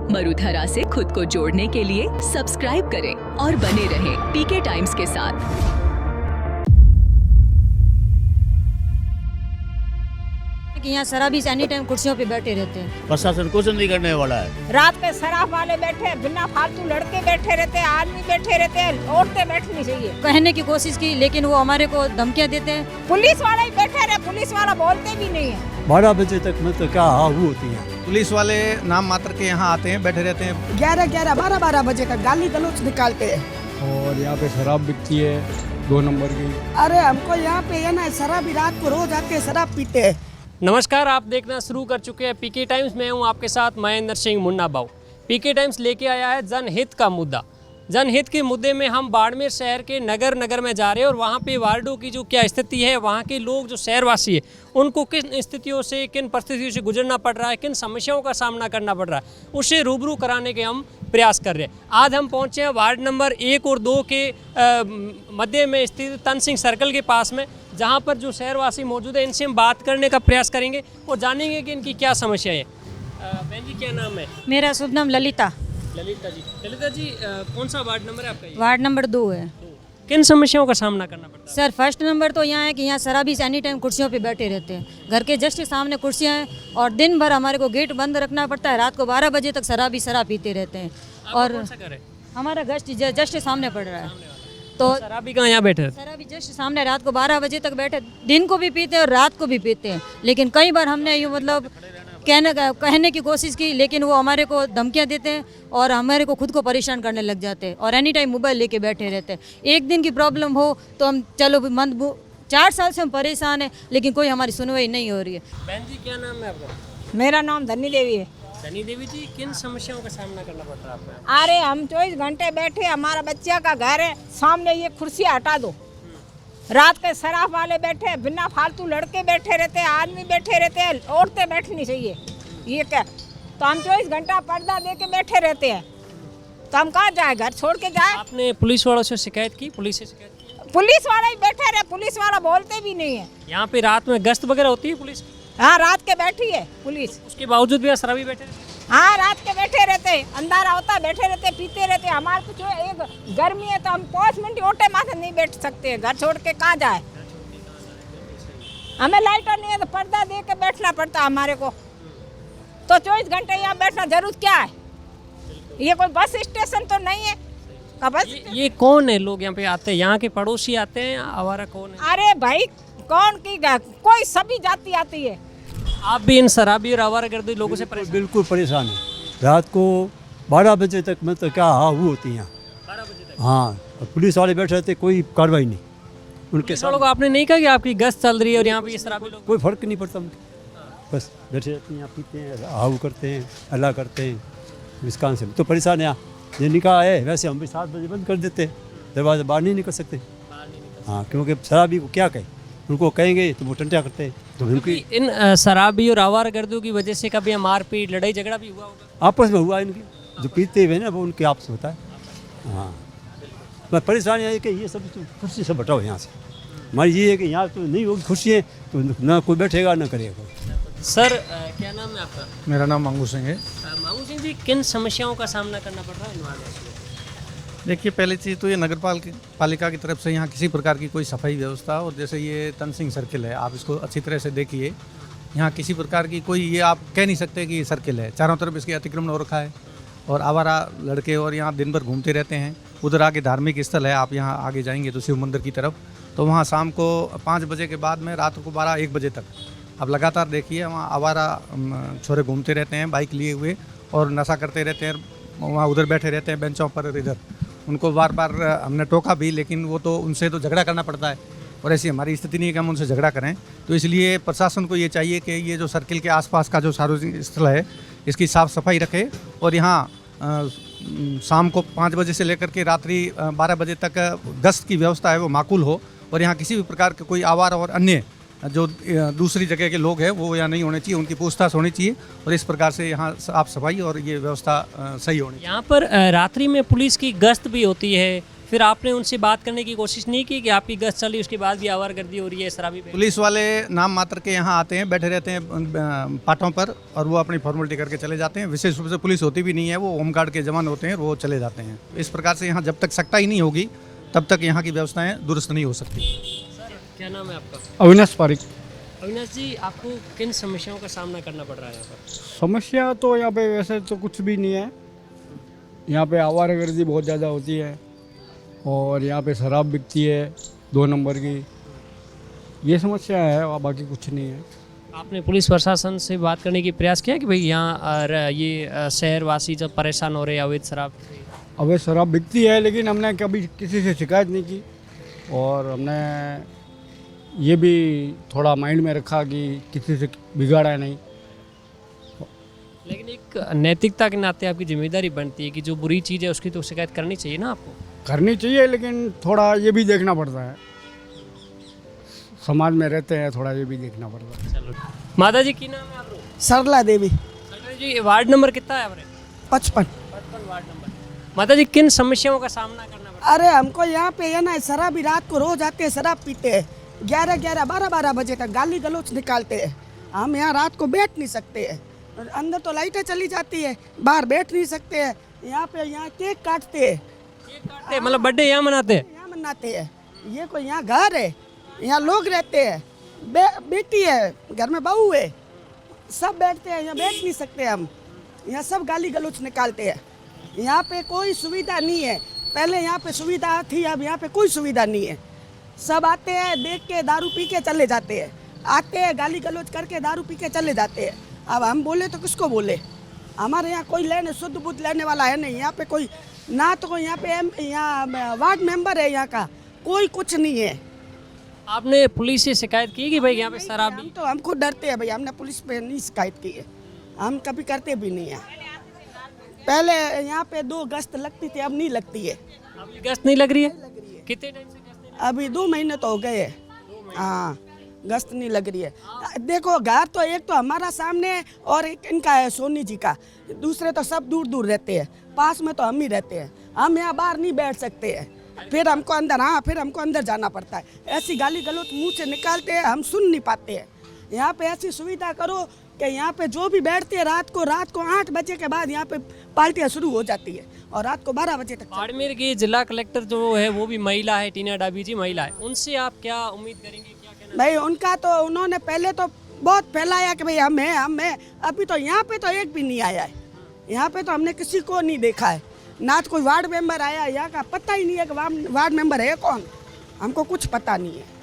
मरुधरा से खुद को जोड़ने के लिए सब्सक्राइब करें और बने रहें पीके टाइम्स के साथ। यहाँ शराबी एनी टाइम कुर्सियों पे बैठे रहते हैं। प्रशासन कुछ नहीं करने वाला है। रात में शराब वाले बैठे, बिना फालतू लड़के बैठे रहते हैं, आदमी बैठे रहते हैं, औरतें बैठनी चाहिए। कहने की कोशिश की लेकिन वो हमारे को धमकियाँ देते हैं। पुलिस वाले ही बैठे रहे, पुलिस वाला बोलते भी नहीं है। 12 बजे तक मतलब क्या हाहू होती है। पुलिस वाले नाम मात्र के यहाँ आते हैं, बैठे रहते हैं। 11, 12 बजे तक गाली गलौज निकालते हैं। और यहाँ पे शराब बिकती है 2 नंबर की। अरे हमको यहाँ पे है ना शराबी रात को रोज आके शराब पीते हैं। नमस्कार, आप देखना शुरू कर चुके हैं पीके टाइम्स। मैं हूं आपके साथ महेंद्र सिंह मुन्ना बाऊ। पीके टाइम्स लेके आया है जनहित का मुद्दा। जनहित के मुद्दे में हम बाड़मेर शहर के नगर में जा रहे हैं और वहां पे वार्डों की जो क्या स्थिति है, वहां के लोग जो शहरवासी है उनको किन स्थितियों से, किन परिस्थितियों से गुजरना पड़ रहा है, किन समस्याओं का सामना करना पड़ रहा है, उससे रूबरू कराने के हम प्रयास कर रहे हैं। आज हम पहुंचे हैं वार्ड नंबर 1 और 2 के मध्य में स्थित तन सिंह सर्कल के पास में, जहां पर जो शहरवासी मौजूद है इनसे हम बात करने का प्रयास करेंगे और जानेंगे कि इनकी क्या समस्या है। बहन जी, क्या नाम है? मेरा शुभ नाम ललिता जी, कौन सा वार्ड नंबर है आपका? वार्ड नंबर 2 है। किन समस्याओं का सामना करना पड़ता है? सर, फर्स्ट नंबर तो यहाँ है कि यहाँ शराबी एनी टाइम कुर्सियों पे बैठे रहते हैं। घर के जस्ट सामने कुर्सियाँ हैं और दिन भर हमारे को गेट बंद रखना पड़ता है। रात को 12 बजे तक शराब पीते रहते हैं। और कौन सा घर है? हमारा जस्ट सामने पड़ रहा है। तो शराबी कहाँ यहाँ बैठे? शराबी जस्ट सामने रात को 12 बजे तक बैठे, दिन को भी पीते हैं और रात को भी पीते हैं। लेकिन कई बार हमने यूँ मतलब कहने की कोशिश की लेकिन वो हमारे को धमकियाँ देते हैं और हमारे को खुद को परेशान करने लग जाते हैं और एनी टाइम मोबाइल लेके बैठे रहते हैं। एक दिन की प्रॉब्लम हो तो हम चलो 4 साल से हम परेशान हैं लेकिन कोई हमारी सुनवाई नहीं हो रही है। बहन जी, क्या नाम है आपका? मेरा नाम धनी देवी है। धनी देवी जी, किन समस्याओं का सामना करना पड़ रहा है आपको? अरे हम 24 घंटे बैठे, हमारा बच्चा का घर है, सामने ये कुर्सी हटा दो। रात के शराब वाले बैठे, बिना फालतू लड़के बैठे रहते हैं, आदमी बैठे रहते हैं, औरतें बैठनी चाहिए। ये क्या, तो हम 24 घंटा पर्दा दे के बैठे रहते हैं, तो हम कहाँ जाए? घर छोड़ के जाए? आपने पुलिस वालों से शिकायत की? पुलिस से शिकायत की? पुलिस वाले ही बैठे रहे, पुलिस वाला बोलते भी नहीं है। यहाँ पे रात में गश्त वगैरह होती है पुलिस? हाँ, रात के बैठी है पुलिस। उसके बावजूद भी शराबी बैठे रहते हैं? हाँ, रात के बैठे रहते, अंधारा होता बैठे रहते, पीते रहते। हमारे कुछ एक गर्मी है तो हम 5 मिनट ओटे माथे नहीं बैठ सकते। घर छोड़ के कहाँ जाए? हमें लाइटर नहीं है तो पर्दा दे के बैठना पड़ता हमारे को। तो 24 घंटे यहाँ बैठना जरूरत क्या है? ये कोई बस स्टेशन तो नहीं है का? बस ये कौन है लोग यहाँ पे आते हैं? यहाँ के पड़ोसी आते हैं? आवारा कौन है? अरे भाई, कौन की कोई सभी जाति आती है। आप भी इन शराबी और आवारागर्दी लोगों से परेशान? बिल्कुल परेशान है। रात को 12 बजे तक मतलब क्या हाहू होती है। 12 बजे तक? हाँ, और पुलिस वाले बैठे रहते, कोई कार्रवाई नहीं उनके पुलिस वालों को आपने नहीं कहा कि आपकी गश्त चल रही है और यहाँ पे ये शराबी लोग? कोई फर्क नहीं पड़ता उनके, बस बैठे रहते हैं, यहाँ पीते हैं, हाहू करते हैं, अल्लाह करते हैं। इस कारण से तो परेशान है। यहाँ ये निकाह है, वैसे हम भी 7 बजे बंद कर देते हैं, दरवाज़ा बाहर नहीं निकल सकते। हाँ, क्योंकि शराबी को क्या कहें, उनको कहेंगे तो वो टंटिया करते हैं। तो उनकी इन शराबी और आवारागर्दियों की वजह से कभी मारपीट, लड़ाई झगड़ा भी हुआ होगा? आपस में हुआ इनकी, जो पीते हुए ना वो उनके आपस होता है। हाँ, मैं परेशानी है कि ये सब तो कुर्सी से हटाओ यहाँ से। हमारी ये है कि यहाँ तो नहीं होगी खुशी है तो ना कोई बैठेगा ना करेगा। सर, क्या नाम है आपका? मेरा नाम मंगू सिंह है। मामू सिंह जी, किन समस्याओं का सामना करना पड़ रहा है इन वार्डों से? देखिए, पहली चीज़ तो ये नगर पालिका की तरफ से यहाँ किसी प्रकार की कोई सफाई व्यवस्था, और जैसे ये तन सिंह सर्किल है, आप इसको अच्छी तरह से देखिए, यहाँ किसी प्रकार की कोई, ये आप कह नहीं सकते कि ये सर्किल है। चारों तरफ इसके अतिक्रमण हो रखा है और आवारा लड़के और यहाँ दिन भर घूमते रहते हैं। उधर आगे धार्मिक स्थल है, आप यहाँ आगे जाएंगे तो शिव मंदिर की तरफ, तो वहाँ शाम को 5 बजे के बाद में रात को 12-1 बजे तक आप लगातार देखिए वहाँ आवारा छोरे घूमते रहते हैं बाइक लिए हुए और नशा करते रहते हैं। वहाँ उधर बैठे रहते हैं बेंचों पर, इधर उनको बार बार हमने टोका भी, लेकिन वो तो उनसे तो झगड़ा करना पड़ता है और ऐसी हमारी स्थिति नहीं है कि हम उनसे झगड़ा करें। तो इसलिए प्रशासन को ये चाहिए कि ये जो सर्किल के आसपास का जो सार्वजनिक स्थल है इसकी साफ़ सफाई रखे और यहाँ शाम को 5 बजे से लेकर के रात्रि 12 बजे तक गश्त की व्यवस्था है वो माकूल हो और यहाँ किसी भी प्रकार के कोई आवारा और अन्य जो दूसरी जगह के लोग हैं वो यहाँ नहीं होने चाहिए, उनकी पूछताछ होनी चाहिए और इस प्रकार से यहाँ साफ सफाई और ये व्यवस्था सही होनी चाहिए। यहाँ पर रात्रि में पुलिस की गश्त भी होती है, फिर आपने उनसे बात करने की कोशिश नहीं की कि आपकी गश्त चली उसके बाद भी आवारगर्दी हो रही है, शराबी पे? पुलिस वाले नाम मात्र के यहाँ आते हैं, बैठे रहते हैं पाटों पर और वो अपनी फॉर्मेलिटी करके चले जाते हैं। विशेष रूप से पुलिस होती भी नहीं है, वो होमगार्ड के जवान होते हैं, वो चले जाते हैं। इस प्रकार से यहाँ जब तक सख्ताई नहीं होगी तब तक यहाँ की व्यवस्थाएँ दुरुस्त नहीं हो सकती। क्या नाम है आपका? अविनाश पारिक। अविनाश जी, आपको किन समस्याओं का सामना करना पड़ रहा है यहाँ पर? समस्या तो यहाँ पे वैसे तो कुछ भी नहीं है। यहाँ पे आवारागर्दी बहुत ज़्यादा होती है और यहाँ पे शराब बिकती है 2 नंबर की, ये समस्या है और बाकी कुछ नहीं है। आपने पुलिस प्रशासन से बात करने की प्रयास किया कि भाई यहाँ ये शहरवासी जब परेशान हो रहे हैं अवैध शराब से? अवैध शराब बिकती है लेकिन हमने कभी किसी से शिकायत नहीं की और हमने ये भी थोड़ा माइंड में रखा कि किसी से बिगाड़ा नहीं। लेकिन एक नैतिकता के नाते आपकी जिम्मेदारी बनती है कि जो बुरी चीज़ है उसकी तो शिकायत करनी चाहिए ना आपको? करनी चाहिए लेकिन थोड़ा ये भी देखना पड़ता है, समाज में रहते हैं, थोड़ा ये भी देखना पड़ता है। चलो, माता जी की नाम है आप? सरला देवी। सरला जी, वार्ड नंबर कितना है आपने? 55। 55 वार्ड नंबर। माता जी, किन समस्याओं का सामना करना पड़ता अरे हमको यहाँ पे है ना, शराबी रात को रोज आते हैं, शराब पीते हैं, 11-11, 12-12 बजे तक गाली गलौच निकालते हैं। हम यहाँ रात को बैठ नहीं सकते हैं, अंदर तो लाइटें चली जाती है, बाहर बैठ नहीं सकते हैं। यहाँ केक काटते हैं, मतलब बर्थडे यहाँ मनाते हैं? यहाँ मनाते हैं। ये कोई यहाँ घर है, यहाँ लोग रहते हैं, बेटी है, घर में बहू है, सब बैठते हैं, यहाँ बैठ नहीं सकते हम। यहाँ सब गाली गलौच निकालते हैं। यहाँ पे कोई सुविधा नहीं है, पहले यहाँ पे सुविधा थी, अब यहाँ पे कोई सुविधा नहीं है। सब आते हैं, देख के दारू पी के चले जाते हैं, आते हैं गाली गलौच करके दारू पी के चले जाते हैं। अब हम बोले तो किसको बोले? हमारे यहाँ कोई लेने शुद्ध बुद्ध लेने वाला है नहीं। यहाँ पे कोई ना तो कोई यहाँ पे यहाँ वार्ड मेंबर है, यहाँ का कोई कुछ नहीं है। आपने पुलिस से शिकायत की कि भाई यहाँ पे शराबी? हम तो हमको डरते हैं भाई, हमने पुलिस पे नहीं शिकायत की है, हम कभी करते भी नहीं है। पहले यहाँ पे 2 गश्त लगती थी, अब नहीं लगती है। अभी गश्त नहीं लग रही है? कितने टाइम से गश्त नहीं? अभी 2 महीने तो हो गए हैं। हाँ, गश्त नहीं लग रही है। देखो, घर तो एक तो हमारा सामने है और एक इनका है, सोनी जी का। दूसरे तो सब दूर दूर रहते हैं, पास में तो हम ही रहते हैं। हम यहाँ बाहर नहीं बैठ सकते हैं, फिर हमको अंदर जाना पड़ता है। ऐसी गाली गलौच मुंह से निकालते हैं, हम सुन नहीं पाते हैं। यहाँ पे ऐसी सुविधा करो कि यहाँ पे जो भी बैठते हैं रात को 8 बजे के बाद यहाँ पे पार्टियाँ शुरू हो जाती है और रात को 12 बजे तक। बाड़मेर की जिला कलेक्टर जो है वो भी महिला है, टीना डाबी जी महिला है, उनसे आप क्या उम्मीद करेंगे? क्या कहना भाई उनका तो, उन्होंने पहले तो बहुत फैलाया कि भाई हम हैं। अभी तो यहाँ पे तो एक भी नहीं आया है। यहाँ पे तो हमने किसी को नहीं देखा है, ना तो कोई वार्ड मेंबर आया। यहाँ का पता ही नहीं है कि वार्ड मेंबर है कौन, हमको कुछ पता नहीं है।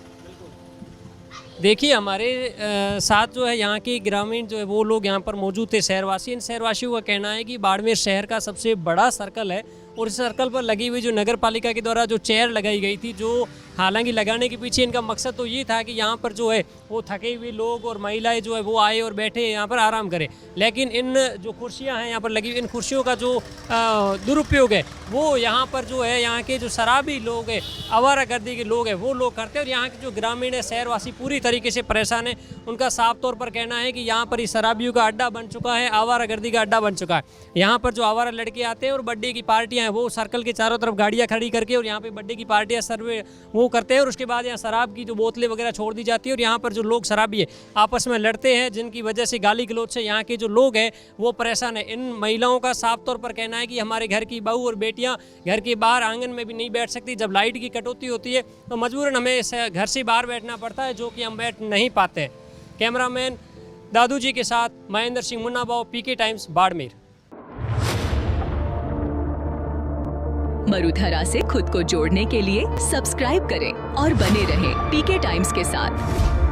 देखिए, हमारे साथ जो है यहाँ के ग्रामीण जो है वो लोग यहाँ पर मौजूद थे, शहरवासी। इन शहरवासियों का कहना है कि बाड़मेर शहर का सबसे बड़ा सर्कल है और इस सर्कल पर लगी हुई जो नगर पालिका के द्वारा जो चेयर लगाई गई थी, जो हालांकि लगाने के पीछे इनका मकसद तो ये था कि यहाँ पर जो है वो थके हुए लोग और महिलाएं जो है वो आए और बैठे यहाँ पर आराम करें। लेकिन इन जो कुर्सियाँ हैं यहाँ पर लगी हुई, इन कुर्सियों का जो दुरुपयोग है वो यहाँ पर जो है यहाँ के जो शराबी लोग हैं, आवारागर्दी के लोग हैं, वो लोग करते हैं। और यहाँ के जो ग्रामीण है, शहरवासी पूरी तरीके से परेशान है। उनका साफ तौर पर कहना है कि यहाँ पर इस शराबियों का अड्डा बन चुका है, आवारागर्दी का अड्डा बन चुका है। यहाँ पर जो आवारा लड़के आते हैं और बर्थडे की पार्टियाँ हैं वो सर्कल के चारों तरफ गाड़ियाँ खड़ी करके और यहाँ पे बर्थडे की पार्टियाँ सर्वे वो करते हैं और उसके बाद यहाँ शराब की जो बोतलें वगैरह छोड़ दी जाती है और यहाँ पर जो लोग शराबी है आपस में लड़ते हैं, जिनकी वजह से गाली गलौच से यहाँ के जो लोग हैं वो परेशान है। इन महिलाओं का साफ तौर पर कहना है कि हमारे घर की बहू और बेटियाँ घर के बाहर आंगन में भी नहीं बैठ सकती। जब लाइट की कटौती होती है तो मजबूरन हमें घर से बाहर बैठना पड़ता है, जो कि हम बैठ नहीं पाते। कैमरामैन दादू जी के साथ महेंद्र सिंह मुन्ना बाव, पीके टाइम्स, बाड़मेर। मरुधरा से खुद को जोड़ने के लिए सब्सक्राइब करें और बने रहें पीके टाइम्स के साथ।